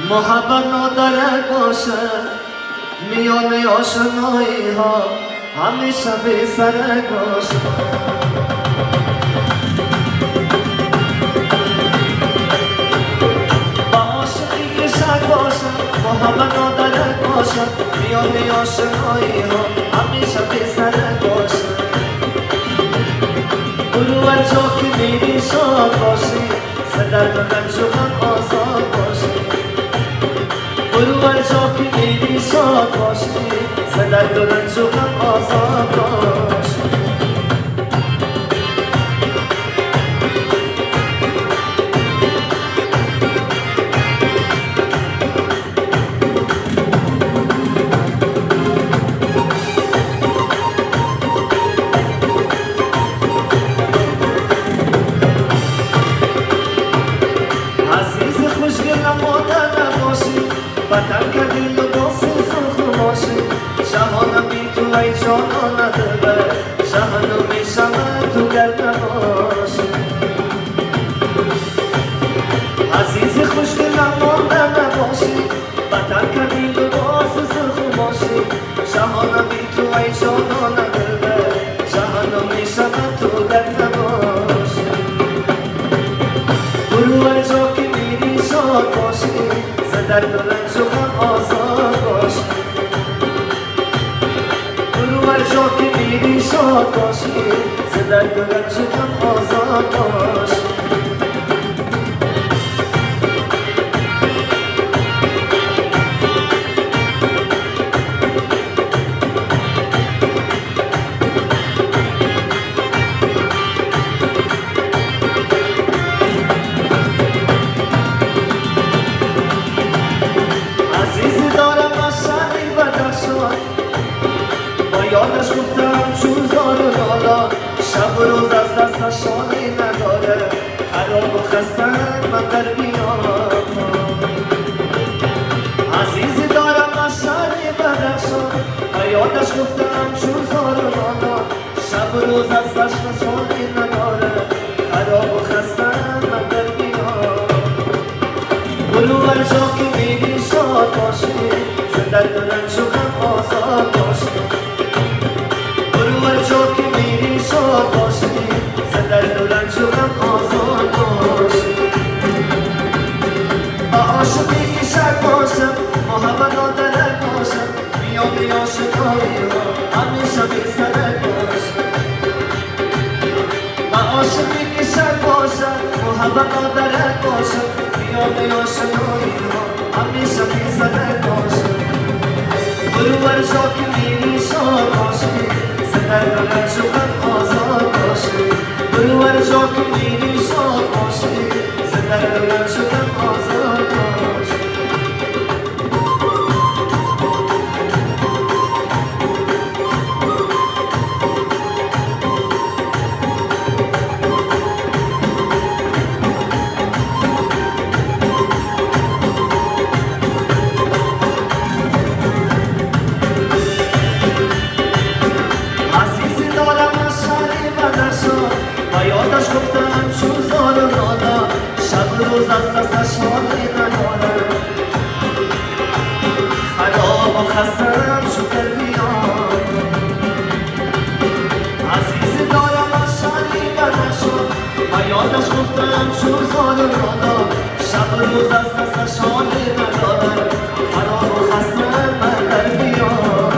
محبت نداره باشه میان آشنایی ها همیشه بی سره باشه با عاشقی که شک باشه محبت نداره باشه میان آشنایی ها همیشه بی سره باشه برو هر جا که میری شاد باشی صدر و رنج و غم آزاد باشی برو هر جا که میری شاد باشی صدر و رنج و غم آزاد باشی وطن کردی لباس سرخ باشی جهانم بی تو ای جانا نداره جهانم میشود تو گرد نباشی عزیزی خوشگلم مانده نباشی وطن کردی لباس سرخ باشی جهانم بی تو ای جانا نداره جهانم میشود تو گرد نباشی برو هر جا که میری شاد باشی در رنج و غم آزاد باش برو هر جا که میری شاد باشی ز درد و رنج و غم آزاد باش یادش گفتم چون زار لالا شب و روز از دستش شانه نداره خراب و خستن من در بیام عزیزی دارم از شهر بدخشان و یادش گفتم چون زار لالا شب و روز از دستش شانه نداره خراب و خستن من در بیام برو هر جا که میری شاد باشی ز درد و رنج و غم آزاد باشی هر جا که میری شاد باشی ز درد و رنج و غم آزاد باشی با عاشقی که شک باشم محبت نداره باشم میان عاشقایی ها همیشه بی سرک باشم با عاشقی که شک باشم محبت نداره باشم میان عاشقایی ها همیشه بی سرک باشم برو هر جا که میری شاد باشی درد و رنج و غم آزاد باشی برو هر جا که میری شاد باشی ز درد و رنج و غم آزاد باشی و یادش گفتم چون زار و نالا شب و روز از دستش حالی نداره خراب و خستم شکر بیام عزیزی دارم از شهری بدخشان و یادش گفتم چون زار و نالا شب و روز از دستش حالی نداره خراب و خستم من در بیام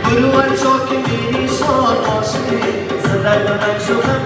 برو هر جا که میری شاد باشی درد و رنج و غم